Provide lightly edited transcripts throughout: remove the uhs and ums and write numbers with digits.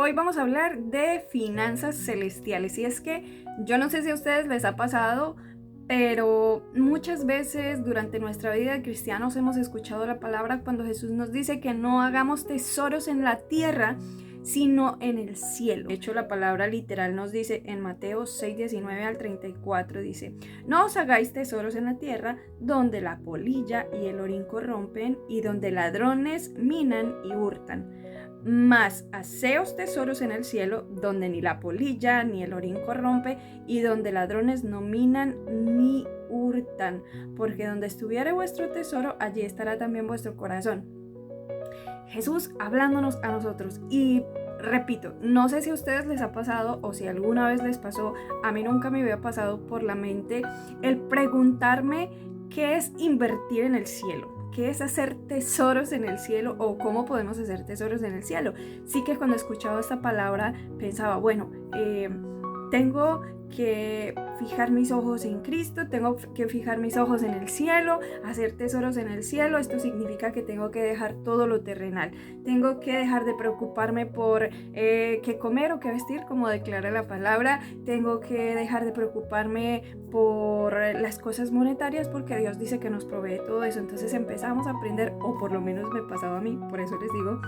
Hoy vamos a hablar de finanzas celestiales. Y es que yo no sé si a ustedes les ha pasado, pero muchas veces durante nuestra vida de cristianos hemos escuchado la palabra cuando Jesús nos dice que no hagamos tesoros en la tierra, sino en el cielo. De hecho, la palabra literal nos dice en Mateo 6:19 al 34, dice: no os hagáis tesoros en la tierra, donde la polilla y el orín corrompen, y donde ladrones minan y hurtan. Mas haceos tesoros en el cielo, donde ni la polilla ni el orín corrompe, y donde ladrones no minan ni hurtan, porque donde estuviere vuestro tesoro, allí estará también vuestro corazón. Jesús hablándonos a nosotros. Y repito, no sé si a ustedes les ha pasado o si alguna vez les pasó, a mí nunca me había pasado por la mente el preguntarme qué es invertir en el cielo. ¿Qué es hacer tesoros en el cielo o cómo podemos hacer tesoros en el cielo? Sí que cuando escuchaba esta palabra pensaba, bueno, tengo que fijar mis ojos en Cristo, tengo que fijar mis ojos en el cielo, hacer tesoros en el cielo. Esto significa que tengo que dejar todo lo terrenal, tengo que dejar de preocuparme por qué comer o qué vestir, como declara la palabra, tengo que dejar de preocuparme por las cosas monetarias, porque Dios dice que nos provee todo eso. Entonces empezamos a aprender, o por lo menos me pasaba a mí, por eso les digo,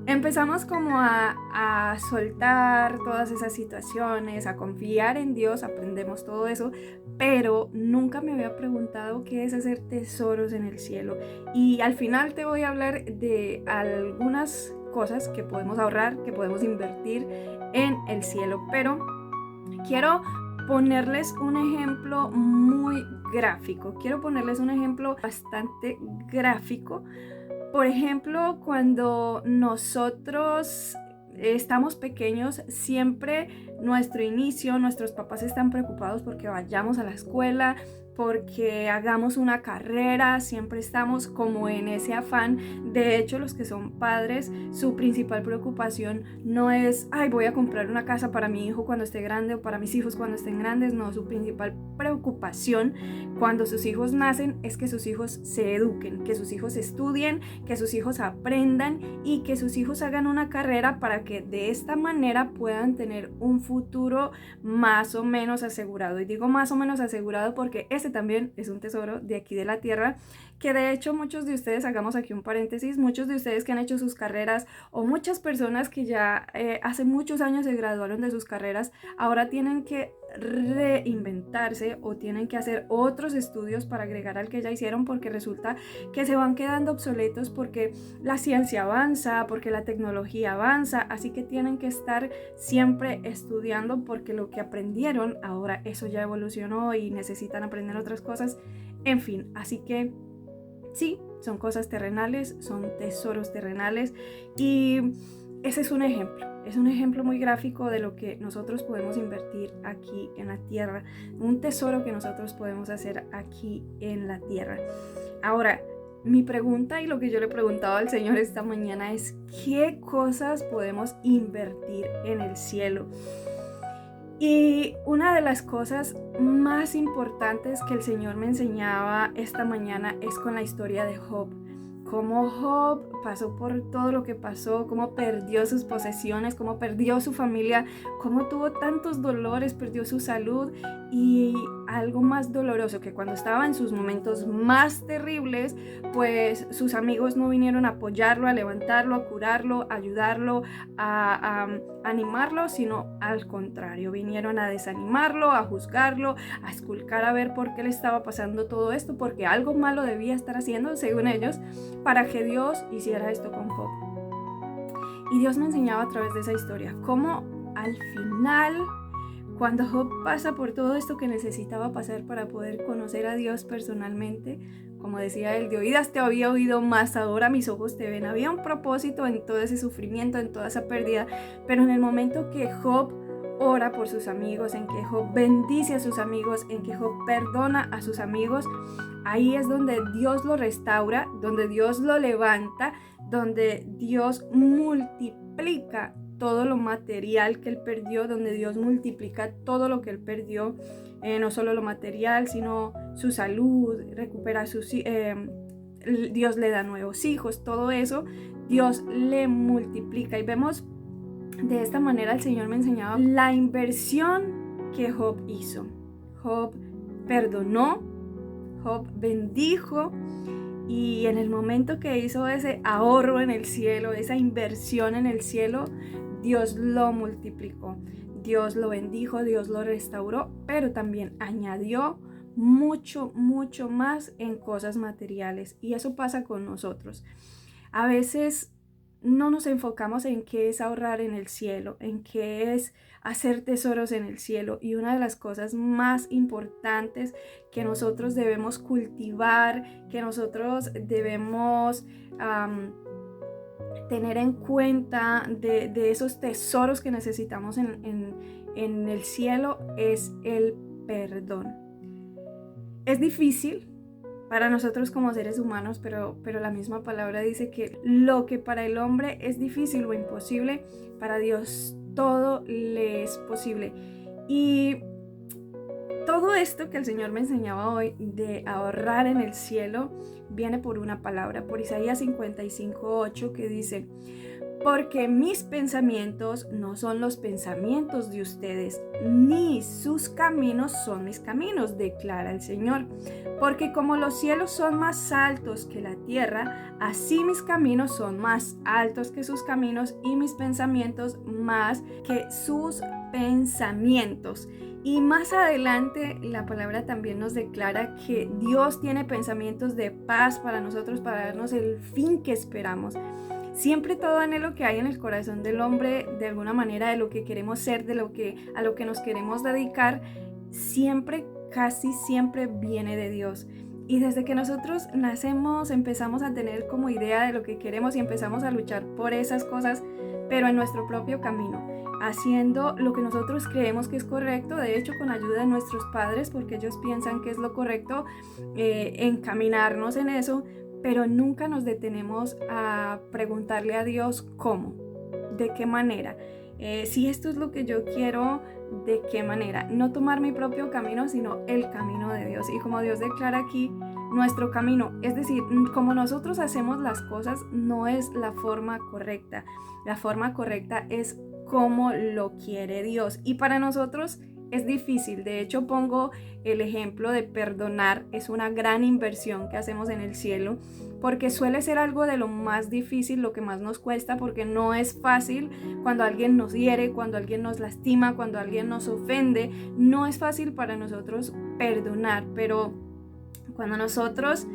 empezamos como a soltar todas esas situaciones, a confiar en Dios, aprendemos todo eso, pero nunca me había preguntado qué es hacer tesoros en el cielo. Y al final te voy a hablar de algunas cosas que podemos ahorrar, que podemos invertir en el cielo, pero quiero ponerles un ejemplo muy gráfico, quiero ponerles un ejemplo bastante gráfico. Por ejemplo, cuando nosotros estamos pequeños, siempre nuestro inicio, nuestros papás están preocupados porque vayamos a la escuela, porque hagamos una carrera, siempre estamos como en ese afán. De hecho, los que son padres, su principal preocupación no es, ay, voy a comprar una casa para mi hijo cuando esté grande o para mis hijos cuando estén grandes. No, su principal preocupación cuando sus hijos nacen es que sus hijos se eduquen, que sus hijos estudien, que sus hijos aprendan y que sus hijos hagan una carrera para que de esta manera puedan tener un futuro más o menos asegurado. Y digo más o menos asegurado porque ese también es un tesoro de aquí de la tierra, que de hecho muchos de ustedes, hagamos aquí un paréntesis, muchos de ustedes que han hecho sus carreras o muchas personas que ya hace muchos años se graduaron de sus carreras, ahora tienen que reinventarse o tienen que hacer otros estudios para agregar al que ya hicieron, porque resulta que se van quedando obsoletos porque la ciencia avanza, porque la tecnología avanza, así que tienen que estar siempre estudiando porque lo que aprendieron ahora eso ya evolucionó y necesitan aprender otras cosas. En fin, así que sí, son cosas terrenales, son tesoros terrenales, y ese es un ejemplo muy gráfico de lo que nosotros podemos invertir aquí en la tierra, un tesoro que nosotros podemos hacer aquí en la tierra. Ahora, mi pregunta y lo que yo le preguntaba al Señor esta mañana es: ¿qué cosas podemos invertir en el cielo? Y una de las cosas más importantes que el Señor me enseñaba esta mañana es con la historia de Job. Cómo Job pasó por todo lo que pasó, cómo perdió sus posesiones, cómo perdió su familia, cómo tuvo tantos dolores, perdió su salud, y algo más doloroso, que cuando estaba en sus momentos más terribles, pues sus amigos no vinieron a apoyarlo, a levantarlo, a curarlo, a ayudarlo, a animarlo, sino al contrario, vinieron a desanimarlo, a juzgarlo, a esculcar a ver por qué le estaba pasando todo esto, porque algo malo debía estar haciendo, según ellos, para que Dios hiciera esto con Job. Y Dios me enseñaba a través de esa historia cómo al final, cuando Job pasa por todo esto que necesitaba pasar para poder conocer a Dios personalmente, como decía él, de oídas te había oído, más ahora mis ojos te ven. Había un propósito en todo ese sufrimiento, en toda esa pérdida, pero en el momento que Job ora por sus amigos, en que Job bendice a sus amigos, en que Job perdona a sus amigos, ahí es donde Dios lo restaura, donde Dios lo levanta, donde Dios multiplica todo lo material que él perdió, donde Dios multiplica todo lo que él perdió, no solo lo material, sino su salud, recupera Dios le da nuevos hijos, todo eso Dios le multiplica. Y vemos de esta manera el Señor me enseñaba la inversión que Job hizo. Job perdonó, Job bendijo, y en el momento que hizo ese ahorro en el cielo, esa inversión en el cielo, Dios lo multiplicó, Dios lo bendijo, Dios lo restauró, pero también añadió mucho, mucho más en cosas materiales. Y eso pasa con nosotros. A veces no nos enfocamos en qué es ahorrar en el cielo, en qué es hacer tesoros en el cielo. Y una de las cosas más importantes que nosotros debemos cultivar, que nosotros debemos tener en cuenta de esos tesoros que necesitamos en el cielo, es el perdón. Es difícil para nosotros como seres humanos, pero la misma palabra dice que lo que para el hombre es difícil o imposible, para Dios todo le es posible. Y todo esto que el Señor me enseñaba hoy de ahorrar en el cielo viene por una palabra, por Isaías 55:8, que dice: porque mis pensamientos no son los pensamientos de ustedes, ni sus caminos son mis caminos, declara el Señor. Porque como los cielos son más altos que la tierra, así mis caminos son más altos que sus caminos, y mis pensamientos más que sus pensamientos. Y más adelante la palabra también nos declara que Dios tiene pensamientos de paz para nosotros, para darnos el fin que esperamos. Siempre todo anhelo que hay en el corazón del hombre, de alguna manera, de lo que queremos ser, a lo que nos queremos dedicar, siempre, casi siempre viene de Dios. Y desde que nosotros nacemos, empezamos a tener como idea de lo que queremos y empezamos a luchar por esas cosas, pero en nuestro propio camino, haciendo lo que nosotros creemos que es correcto, de hecho con ayuda de nuestros padres, porque ellos piensan que es lo correcto, encaminarnos en eso, pero nunca nos detenemos a preguntarle a Dios cómo, de qué manera, si esto es lo que yo quiero, de qué manera, no tomar mi propio camino, sino el camino de Dios. Y como Dios declara aquí, nuestro camino, es decir, como nosotros hacemos las cosas, no es la forma correcta. La forma correcta es como lo quiere Dios. Y para nosotros es difícil. De hecho, pongo el ejemplo de perdonar. Es una gran inversión que hacemos en el cielo, porque suele ser algo de lo más difícil, lo que más nos cuesta, porque no es fácil cuando alguien nos hiere, cuando alguien nos lastima, cuando alguien nos ofende. No es fácil para nosotros perdonar, pero cuando nosotros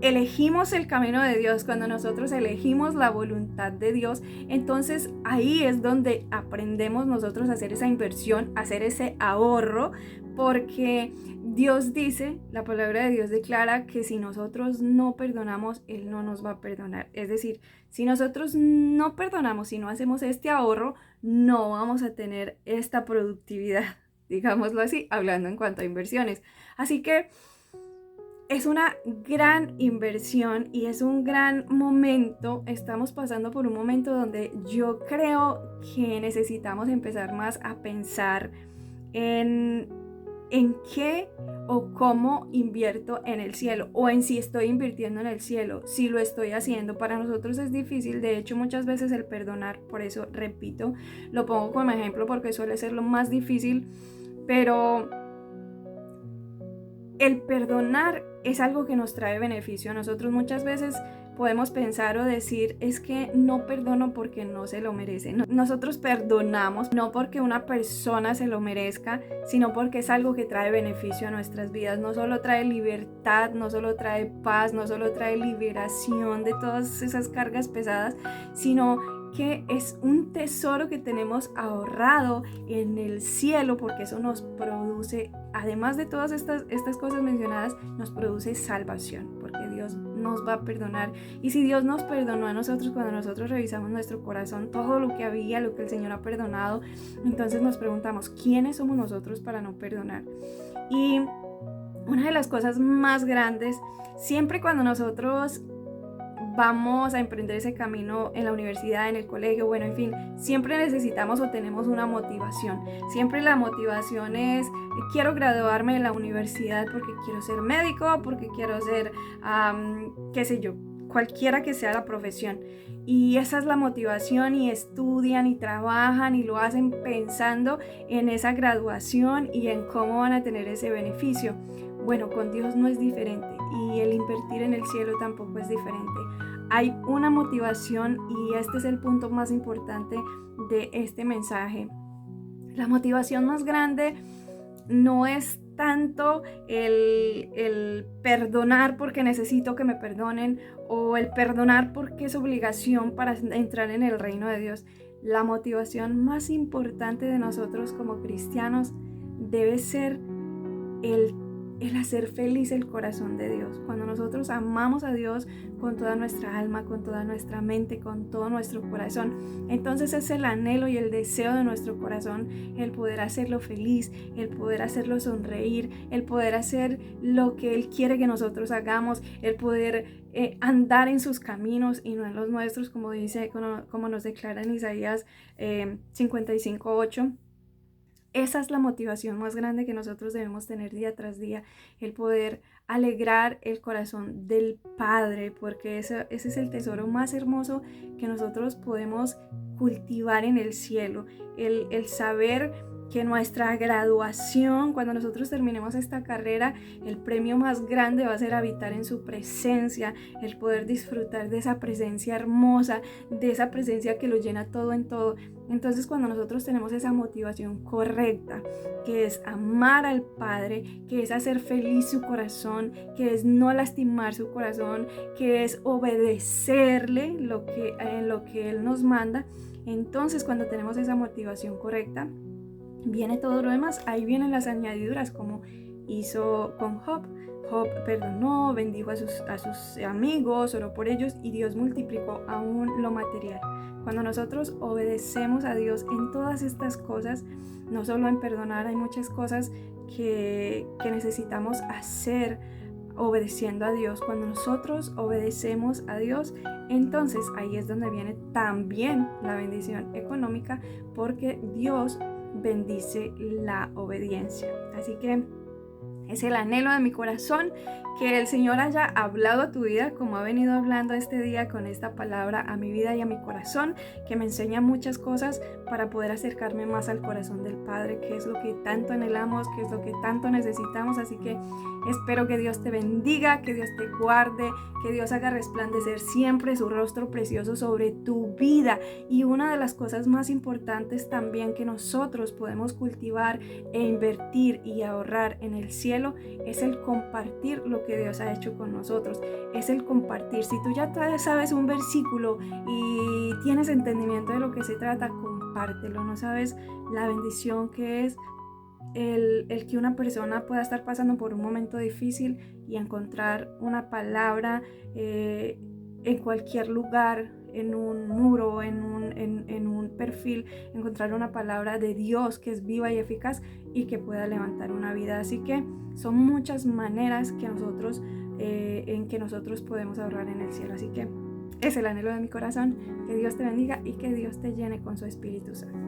elegimos el camino de Dios, cuando nosotros elegimos la voluntad de Dios, entonces ahí es donde aprendemos nosotros a hacer esa inversión, a hacer ese ahorro, porque Dios dice, la palabra de Dios declara que si nosotros no perdonamos, Él no nos va a perdonar. Es decir, si nosotros no perdonamos, si no hacemos este ahorro, no vamos a tener esta productividad, digámoslo así, hablando en cuanto a inversiones. Así que es una gran inversión y es un gran momento. Estamos pasando por un momento donde yo creo que necesitamos empezar más a pensar en qué o cómo invierto en el cielo, o en si estoy invirtiendo en el cielo, si lo estoy haciendo. Para nosotros es difícil, de hecho muchas veces el perdonar, por eso repito, lo pongo como ejemplo porque suele ser lo más difícil, pero el perdonar es algo que nos trae beneficio. Nosotros muchas veces podemos pensar o decir, es que no perdono porque no se lo merece. Nosotros perdonamos no porque una persona se lo merezca, sino porque es algo que trae beneficio a nuestras vidas. No solo trae libertad, no solo trae paz, no solo trae liberación de todas esas cargas pesadas, sino que es un tesoro que tenemos ahorrado en el cielo, porque eso nos produce, además de todas estas cosas mencionadas, nos produce salvación, porque Dios nos va a perdonar. Y si Dios nos perdonó a nosotros, cuando nosotros revisamos nuestro corazón, todo lo que había, lo que el Señor ha perdonado, entonces nos preguntamos, ¿quiénes somos nosotros para no perdonar? Y una de las cosas más grandes, siempre cuando nosotros vamos a emprender ese camino en la universidad, en el colegio, bueno, en fin, siempre necesitamos o tenemos una motivación. Siempre la motivación es, quiero graduarme de la universidad porque quiero ser médico, porque quiero ser, qué sé yo, cualquiera que sea la profesión. Y esa es la motivación, y estudian y trabajan y lo hacen pensando en esa graduación y en cómo van a tener ese beneficio. Bueno, con Dios no es diferente, y el invertir en el cielo tampoco es diferente. Hay una motivación, y este es el punto más importante de este mensaje. La motivación más grande no es tanto el perdonar porque necesito que me perdonen, o el perdonar porque es obligación para entrar en el reino de Dios. La motivación más importante de nosotros como cristianos debe ser el hacer feliz el corazón de Dios. Cuando nosotros amamos a Dios con toda nuestra alma, con toda nuestra mente, con todo nuestro corazón, entonces es el anhelo y el deseo de nuestro corazón el poder hacerlo feliz, el poder hacerlo sonreír, el poder hacer lo que Él quiere que nosotros hagamos, el poder andar en sus caminos y no en los nuestros, como dice, como nos declara en Isaías 55:8. Esa es la motivación más grande que nosotros debemos tener día tras día, el poder alegrar el corazón del Padre, porque ese es el tesoro más hermoso que nosotros podemos cultivar en el cielo, el saber que nuestra graduación, cuando nosotros terminemos esta carrera, el premio más grande va a ser habitar en su presencia, el poder disfrutar de esa presencia hermosa, de esa presencia que lo llena todo en todo. Entonces, cuando nosotros tenemos esa motivación correcta, que es amar al Padre, que es hacer feliz su corazón, que es no lastimar su corazón, que es obedecerle en lo que Él nos manda, entonces cuando tenemos esa motivación correcta, viene todo lo demás. Ahí vienen las añadiduras, como hizo con Job. Job perdonó, bendijo a sus amigos, oró por ellos, y Dios multiplicó aún lo material. Cuando nosotros obedecemos a Dios en todas estas cosas, no solo en perdonar, hay muchas cosas que necesitamos hacer obedeciendo a Dios. Cuando nosotros obedecemos a Dios, entonces ahí es donde viene también la bendición económica, porque Dios bendice la obediencia. Así que es el anhelo de mi corazón que el Señor haya hablado a tu vida como ha venido hablando este día con esta palabra a mi vida y a mi corazón, que me enseña muchas cosas para poder acercarme más al corazón del Padre, que es lo que tanto anhelamos, que es lo que tanto necesitamos. Así que espero que Dios te bendiga, que Dios te guarde, que Dios haga resplandecer siempre su rostro precioso sobre tu vida. Y una de las cosas más importantes también que nosotros podemos cultivar e invertir y ahorrar en el cielo es el compartir lo que Dios ha hecho con nosotros, es el compartir. Si tú ya sabes un versículo y tienes entendimiento de lo que se trata, compártelo. No sabes la bendición que es el que una persona pueda estar pasando por un momento difícil y encontrar una palabra en cualquier lugar, en un muro, en un perfil, encontrar una palabra de Dios que es viva y eficaz y que pueda levantar una vida. Así que son muchas maneras que en que nosotros podemos ahorrar en el cielo. Así que es el anhelo de mi corazón, que Dios te bendiga y que Dios te llene con su Espíritu Santo.